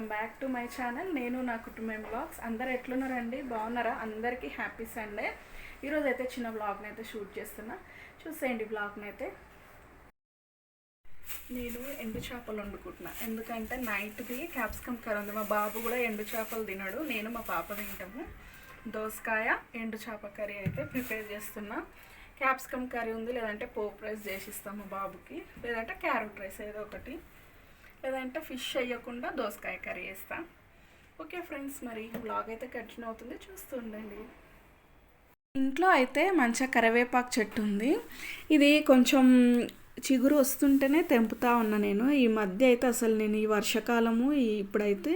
Welcome back to my channel. నేను నా కుటుంబం బ్లాగ్స్. అందరు ఎట్లున్నారండి? బాగున్నారా? అందరికీ హ్యాపీ సండే. ఈరోజు అయితే చిన్న బ్లాగ్ని అయితే షూట్ చేస్తున్నా, చూసేయండి బ్లాగ్ని అయితే. నేను ఎండు చేపలు వండుకుంటున్నా, ఎందుకంటే నైట్ది క్యాప్సికమ్ కర్రీ ఉంది. మా బాబు కూడా ఎండు చేపలు తినడు, నేను మా పాప తింటాము. దోసకాయ ఎండు చేప కర్రీ అయితే ప్రిపేర్ చేస్తున్నా. క్యాప్సికమ్ కర్రీ ఉంది, లేదంటే పోప్ రైస్ చేసిస్తాం మా బాబుకి, లేదంటే క్యారెట్ రైస్ ఏదో ఒకటి, లేదంటే ఫిష్ వేయకుండా దోసకాయ కర్రీ వేస్తా. ఓకే ఫ్రెండ్స్, మరి బ్లాగ్ అయితే కంటిన్యూ అవుతుంది, చూస్తుండండి. ఇంట్లో అయితే మంచిగా కరివేపాకు చెట్టు ఉంది. ఇది కొంచెం చిగురు వస్తుంటేనే తెంపుతా ఉన్నా నేను. ఈ మధ్య అయితే అసలు నేను ఈ వర్షాకాలము ఇప్పుడైతే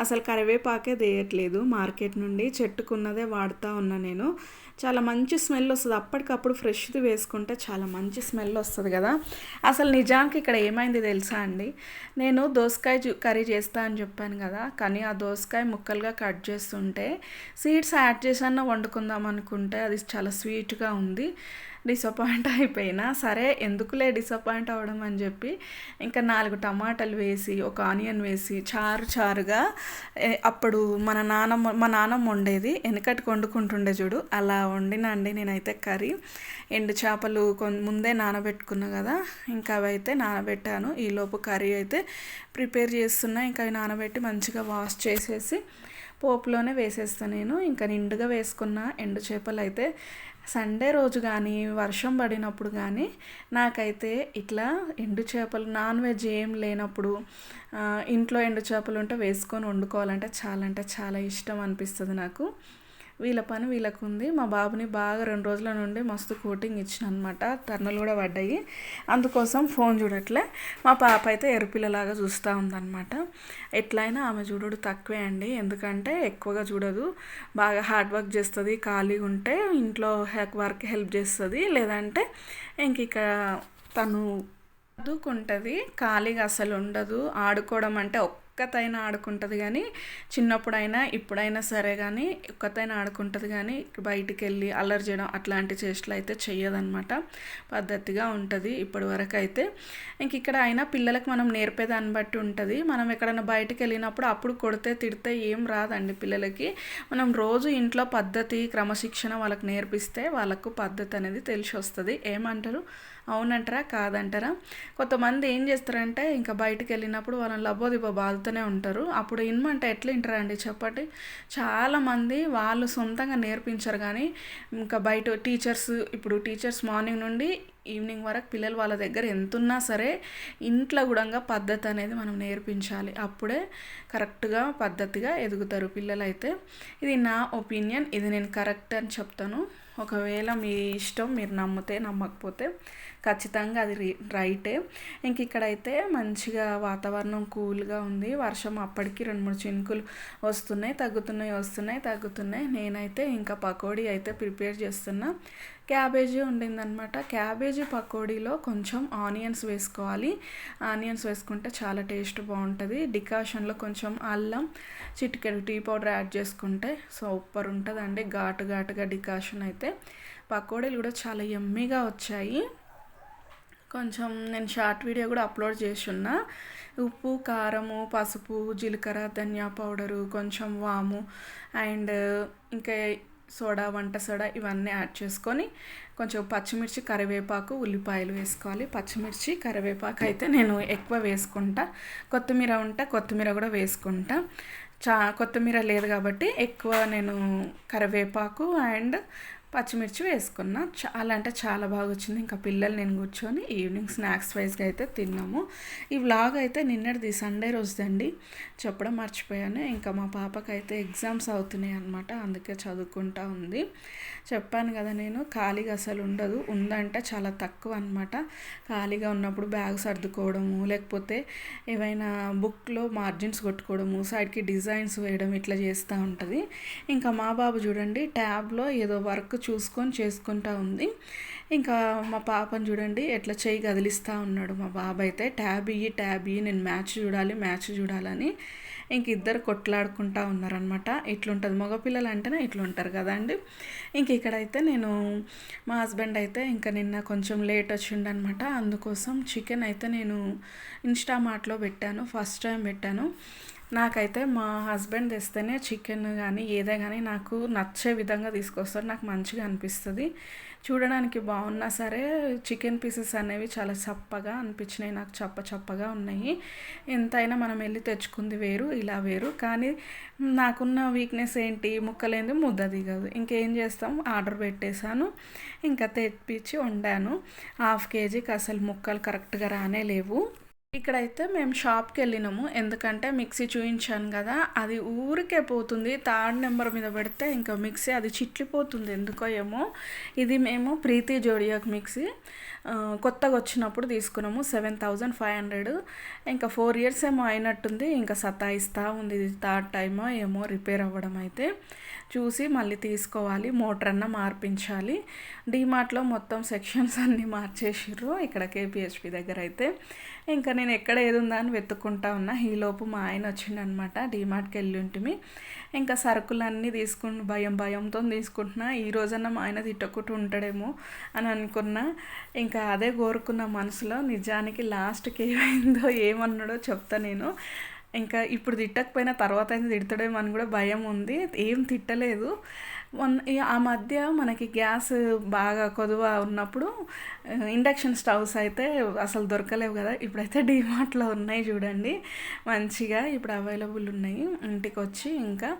అసలు కరివేపాకే తీయట్లేదు మార్కెట్ నుండి, చెట్టుకున్నదే వాడుతూ ఉన్నా నేను. చాలా మంచి స్మెల్ వస్తుంది, అప్పటికప్పుడు ఫ్రెష్ది వేసుకుంటే చాలా మంచి స్మెల్ వస్తుంది కదా. అసలు నిజానికి ఇక్కడ ఏమైంది తెలుసా అండి, నేను దోసకాయ కర్రీ చేస్తా అని చెప్పాను కదా, కానీ ఆ దోసకాయ ముక్కలుగా కట్ చేస్తుంటే సీడ్స్ యాడ్ చేసన్నా వండుకుందాం అనుకుంటే అది చాలా స్వీట్గా ఉంది. డిసప్పాయింట్ అయిపోయినా. సరే ఎందుకులే డిసప్పాయింట్ అవ్వడం అని చెప్పి ఇంకా 4 టమాటాలు వేసి ఒక ఆనియన్ వేసి చారుగా అప్పుడు మా నాన్నమ్మ వండేది, వెనకటికి వండుకుంటుండే చూడు, అలా వండినండి నేనైతే కర్రీ. ఎండు చేపలు ముందే నానబెట్టుకున్నా కదా, ఇంకా అవి అయితే నానబెట్టాను. ఈలోపు కర్రీ అయితే ప్రిపేర్ చేస్తున్నా. ఇంకా అవి నానబెట్టి మంచిగా వాష్ చేసేసి పోపులోనే వేసేస్తాను నేను. ఇంకా నిండుగా వేసుకున్న ఎండు చేపలు అయితే సండే రోజు కానీ వర్షం పడినప్పుడు కానీ నాకైతే ఇట్లా ఎండు చేపలు నాన్ వెజ్ ఏం లేనప్పుడు ఇంట్లో ఎండు చేపలు ఉంటే వేసుకొని వండుకోవాలంటే చాలా ఇష్టం అనిపిస్తుంది నాకు. వీళ్ళ పని వీళ్ళకు ఉంది. మా బాబుని బాగా 2 రోజుల నుండి మస్తు కోటింగ్ ఇచ్చిన అనమాట, టర్నలు కూడా పడ్డాయి. అందుకోసం ఫోన్ చూడట్లే. మా పాప అయితే ఎరుపిల్లలాగా చూస్తూ ఉందన్నమాట. ఎట్లయినా ఆమె చూడడు తక్కువే అండి, ఎందుకంటే ఎక్కువగా చూడదు. బాగా హార్డ్ వర్క్ చేస్తుంది, ఖాళీగా ఉంటే ఇంట్లో వర్క్ హెల్ప్ చేస్తుంది, లేదంటే ఇంక తను చదువుకుంటుంది, ఖాళీగా అసలు ఉండదు. ఆడుకోవడం అంటే ఒక్కతైనా ఆడుకుంటుంది, కానీ చిన్నప్పుడైనా ఇప్పుడైనా సరే కానీ ఒక్కతైనా ఆడుకుంటుంది, కానీ బయటికి వెళ్ళి అల్లరి చేయడం అట్లాంటి చేష్టలు అయితే చెయ్యదనమాట. పద్ధతిగా ఉంటుంది ఇప్పటి వరకు అయితే. ఇంక ఇక్కడ అయినా పిల్లలకు మనం నేర్పేదాన్ని బట్టి ఉంటుంది. మనం ఎక్కడైనా బయటికి వెళ్ళినప్పుడు అప్పుడు కొడితే తిడితే ఏం రాదండి పిల్లలకి. మనం రోజు ఇంట్లో పద్ధతి క్రమశిక్షణ వాళ్ళకి నేర్పిస్తే వాళ్ళకు పద్ధతి అనేది తెలిసి వస్తుంది. ఏమంటారు? అవునంటారా కాదంటారా? కొంతమంది ఏం చేస్తారంటే ఇంకా బయటికి వెళ్ళినప్పుడు వాళ్ళని లబ్బోదిబ్బో బాధతోనే ఉంటారు. అప్పుడు ఇన్మంటే ఎట్లా వింటారండి చెప్పండి? చాలామంది వాళ్ళు సొంతంగా నేర్పించారు, కానీ ఇంకా బయట టీచర్స్ మార్నింగ్ నుండి ఈవినింగ్ వరకు పిల్లలు వాళ్ళ దగ్గర ఎంతున్నా సరే ఇంట్లో కూడా పద్ధతి అనేది మనం నేర్పించాలి. అప్పుడే కరెక్ట్గా పద్ధతిగా ఎదుగుతారు పిల్లలైతే. ఇది నా ఒపీనియన్, ఇది నేను కరెక్ట్ అని చెప్తాను. ఒకవేళ మీ ఇష్టం, మీరు నమ్మితే నమ్మకపోతే ఖచ్చితంగా అది రైటే. ఇంక ఇక్కడైతే మంచిగా వాతావరణం కూల్గా ఉంది. వర్షం అప్పటికి 2-3 చినుకులు వస్తున్నాయి, తగ్గుతున్నాయి. నేనైతే ఇంకా పకోడీ అయితే ప్రిపేర్ చేస్తున్నా. క్యాబేజీ ఉండిందనమాట. క్యాబేజీ పకోడీలో కొంచెం ఆనియన్స్ వేసుకోవాలి. ఆనియన్స్ వేసుకుంటే చాలా టేస్ట్ బాగుంటుంది. డికాషన్లో కొంచెం అల్లం, చిటికెడు టీ పౌడర్ యాడ్ చేసుకుంటే సూపర్ ఉంటుందండి. ఘాటుగా డికాషన్ అయితే. పకోడీలు కూడా చాలా యమ్మీగా వచ్చాయి. కొంచెం నేను షార్ట్ వీడియో కూడా అప్లోడ్ చేసి ఉన్నా. ఉప్పు, కారము, పసుపు, జీలకర్ర, ధనియా పౌడరు, కొంచెం వాము అండ్ ఇంకా వంట సోడా ఇవన్నీ యాడ్ చేసుకొని కొంచెం పచ్చిమిర్చి, కరివేపాకు, ఉల్లిపాయలు వేసుకోవాలి. పచ్చిమిర్చి, కరివేపాకు అయితే నేను ఎక్కువ వేసుకుంటా. కొత్తిమీర ఉంటే కొత్తిమీర కూడా వేసుకుంటా. కొత్తిమీర లేదు కాబట్టి ఎక్కువ నేను కరివేపాకు అండ్ పచ్చిమిర్చి వేసుకున్నా. చాలా బాగా వచ్చింది. ఇంకా పిల్లలు నేను కూర్చొని ఈవినింగ్ స్నాక్స్ వైజ్గా అయితే తిన్నాము. ఈ వ్లాగ్ అయితే నిన్నటిది సండే రోజుదండి, చెప్పడం మర్చిపోయాను. ఇంకా మా పాపకైతే ఎగ్జామ్స్ అవుతున్నాయి అన్నమాట, అందుకే చదువుకుంటా ఉంది. చెప్పాను కదా నేను ఖాళీగా అసలు ఉండదు, ఉందంటే చాలా తక్కువ అనమాట. ఖాళీగా ఉన్నప్పుడు బ్యాగ్ సర్దుకోవడము, లేకపోతే ఏవైనా బుక్లో మార్జిన్స్ కొట్టుకోవడము, సైడ్కి డిజైన్స్ వేయడం ఇట్లా చేస్తూ ఉంటుంది. ఇంకా మా బాబు చూడండి ట్యాబ్లో ఏదో వర్క్ చూసుకొని చేసుకుంటా ఉంది. ఇంకా మా పాపను చూడండి ఎట్లా చేయి కదిలిస్తూ ఉన్నాడు మా బాబు అయితే. ట్యాబ్ ఇయ్యి నేను మ్యాచ్ చూడాలని ఇంక ఇద్దరు కొట్లాడుకుంటూ ఉన్నారనమాట. ఇట్లుంటుంది, మగపిల్లలు అంటేనే ఇట్లుంటారు కదండి. ఇంక ఇక్కడైతే మా హస్బెండ్ అయితే ఇంకా నిన్న కొంచెం లేట్ వచ్చిండనమాట, అందుకోసం చికెన్ అయితే నేను ఇన్స్టామార్ట్లో పెట్టాను, ఫస్ట్ టైం పెట్టాను. నాకైతే మా హస్బెండ్ తెస్తేనే చికెన్ కానీ ఏదే కానీ నాకు నచ్చే విధంగా తీసుకొస్తాడు, నాకు మంచిగా అనిపిస్తుంది. చూడడానికి బాగున్నా సరే చికెన్ పీసెస్ అనేవి చాలా చప్పగా అనిపించినాయి, నాకు చప్పగా ఉన్నాయి. ఎంతైనా మనం వెళ్ళి తెచ్చుకుంది వేరు, ఇలా వేరు. కానీ నాకున్న వీక్నెస్ ఏంటి, ముక్కలేంది ముద్ద దిగదు. ఇంకేం చేస్తాం, ఆర్డర్ పెట్టేశాను, ఇంకా తెప్పించి వండాను. 1/2 కేజీకి అసలు ముక్కలు కరెక్ట్గా రానే లేవు. ఇక్కడైతే మేము షాప్కి వెళ్ళినాము, ఎందుకంటే మిక్సీ చూపించాను కదా, అది ఊరికే పోతుంది. 3rd నెంబర్ మీద పెడితే ఇంకా మిక్సీ అది చిట్లిపోతుంది ఎందుకో ఏమో. ఇది మేము ప్రీతి జోడియాక్ మిక్సీ కొత్తగా వచ్చినప్పుడు తీసుకున్నాము, 7500. ఇంకా 4 years ఏమో అయినట్టుంది, ఇంకా సతాయిస్తూ ఉంది. ఇది 3rd టైమో ఏమో రిపేర్ అవ్వడం. అయితే చూసి మళ్ళీ తీసుకోవాలి, మోటార్ అన్న మార్పించాలి. డీమార్ట్లో మొత్తం సెక్షన్స్ అన్నీ మార్చేసిర్రు ఇక్కడ కేపీహెచ్పి దగ్గర. అయితే ఇంకా నేను ఎక్కడ ఏది ఉందా అని వెతుక్కుంటా ఉన్నా. ఈలోపు మా ఆయన వచ్చిండనమాట, డీమార్ట్కి వెళ్ళి ఉంటుంది. ఇంకా సరుకులన్నీ భయంతో తీసుకుంటున్నా. ఈ రోజన్నా మా ఆయన తిట్టకుంటూ ఉంటాడేమో అని అనుకున్నా. ఇంకా అదే కోరుకున్న మనసులో. నిజానికి లాస్ట్కి ఏమైందో ఏమన్నాడో చెప్తా నేను. ఇంకా ఇప్పుడు తిట్టకపోయినా తర్వాత అయితే తిడతాడేమో అని కూడా భయం ఉంది. ఏం తిట్టలేదు. ఆ మధ్య మనకి గ్యాస్ బాగా కొదువ ఉన్నప్పుడు ఇండక్షన్ స్టవ్స్ అయితే అసలు దొరకలేవు కదా, ఇప్పుడైతే డీమార్ట్లో ఉన్నాయి చూడండి, మంచిగా ఇప్పుడు అవైలబుల్ ఉన్నాయి. ఇంటికి వచ్చి ఇంకా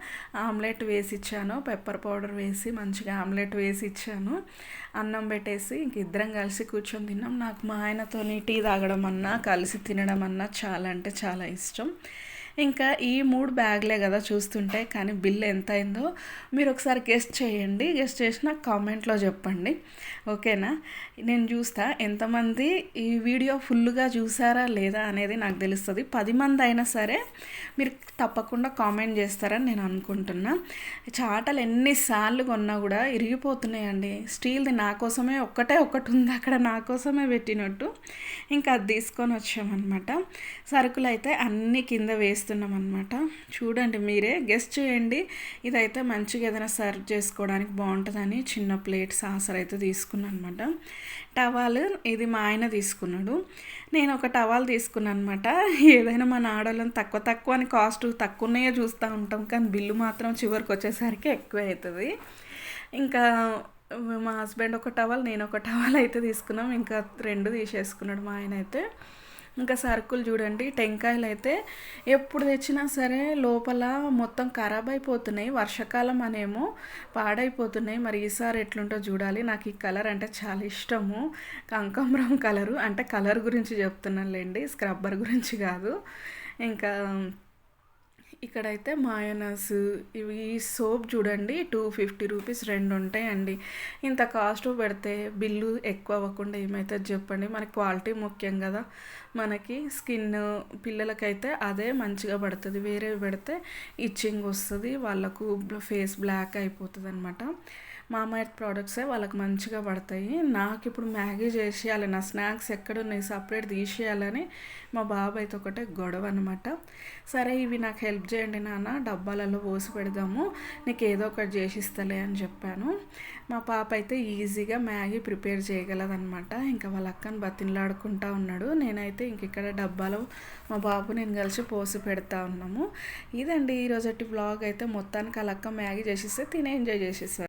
ఆమ్లెట్ వేసి ఇచ్చాను, పెప్పర్ పౌడర్ వేసి మంచిగా ఆమ్లెట్ వేసి ఇచ్చాను. అన్నం పెట్టేసి ఇంక ఇద్దరం కలిసి కూర్చొని తిన్నాం. నాకు మా ఆయనతో టీ తాగడం అన్నా కలిసి తినడం అన్నా చాలా అంటే చాలా ఇష్టం. ఇంకా ఈ 3 బ్యాగ్లే కదా చూస్తుంటే, కానీ బిల్ ఎంత అయిందో మీరు ఒకసారి గెస్ట్ చేయండి. గెస్ట్ చేసి నాకు కామెంట్లో చెప్పండి, ఓకేనా? నేను చూస్తా ఎంతమంది ఈ వీడియో ఫుల్గా చూసారా లేదా అనేది నాకు తెలుస్తుంది. 10 మంది అయినా సరే మీరు తప్పకుండా కామెంట్ చేస్తారని నేను అనుకుంటున్నా. చాటలు ఎన్నిసార్లు కొన్నా కూడా ఇరిగిపోతున్నాయండి. స్టీల్ది నా కోసమే ఒకటి ఉంది అక్కడ, నా కోసమే పెట్టినట్టు. ఇంకా అది తీసుకొని వచ్చామన్నమాట. సరుకులు అయితే అన్నీ కింద వేస్తున్నాం అనమాట. చూడండి, మీరే గెస్ట్ చేయండి. ఇదైతే మంచిగా ఏదైనా సర్వ్ చేసుకోవడానికి బాగుంటుందని చిన్న ప్లేట్ సాసర్ అయితే తీసుకున్నాను అనమాట. టవాల్ ఇది మా ఆయన తీసుకున్నాడు, నేను ఒక టవాల్ తీసుకున్నాను అనమాట. ఏదైనా మన ఆడవాళ్ళని తక్కువ అని కాస్ట్ తక్కువ ఉన్నాయో చూస్తూ ఉంటాం, కానీ బిల్లు మాత్రం చివరికి వచ్చేసరికి ఎక్కువ అవుతుంది. ఇంకా మా హస్బెండ్ ఒక టవల్, నేను ఒక టవల్ అయితే తీసుకున్నాం. ఇంకా 2 తీసేసుకున్నాడు మా ఆయన అయితే. ఇంకా సరుకులు చూడండి, టెంకాయలు అయితే ఎప్పుడు తెచ్చినా సరే లోపల మొత్తం ఖరాబ్ అయిపోతున్నాయి. వర్షాకాలం అనేమో పాడైపోతున్నాయి. మరి ఈసారి ఎట్లుంటో చూడాలి. నాకు ఈ కలర్ అంటే చాలా ఇష్టము, కనకాంబరం కలరు. అంటే కలర్ గురించి చెప్తున్నానులేండి, స్క్రబ్బర్ గురించి కాదు. ఇంకా ఇక్కడైతే మాయోనస్, ఇవి సోప్ చూడండి 250 రూపీస్ 2 ఉంటాయండి. ఇంత కాస్ట్ పెడితే బిల్లు ఎక్కువ అవ్వకుండా ఏమవుతుంది చెప్పండి. మనకి క్వాలిటీ ముఖ్యం కదా. మనకి స్కిన్ పిల్లలకైతే అదే మంచిగా పడుతుంది, వేరేవి పెడితే ఇచ్చింగ్ వస్తుంది, వాళ్ళకు ఫేస్ బ్లాక్ అయిపోతుంది అనమాట. మామాఎర్త్ ప్రోడక్ట్సే వాళ్ళకి మంచిగా పడతాయి. నాకు ఇప్పుడు మ్యాగీ చేసేయాలి, నా స్నాక్స్ ఎక్కడున్నాయి సపరేట్ తీసేయాలని మా బాబు అయితే ఒకటే గొడవ అనమాట. సరే ఇవి నాకు హెల్ప్ చేయండి నాన్న, డబ్బాలలో పోసి పెడదాము, నీకు ఏదో ఒకటి చేసిస్తలే అని చెప్పాను. మా పాప అయితే ఈజీగా మ్యాగీ ప్రిపేర్ చేయగలదనమాట. ఇంకా వాళ్ళ అక్కని బతిన్లాడుకుంటా ఉన్నాడు. నేనైతే ఇంక ఇక్కడ డబ్బాలో మా బాబు నేను కలిసి పోసి పెడతా ఉన్నాము. ఇదండి ఈరోజటి వ్లాగ్. అయితే మొత్తానికి వాళ్ళ అక్క మ్యాగీ చేసిస్తే తినే ఎంజాయ్ చేసేస్తారు.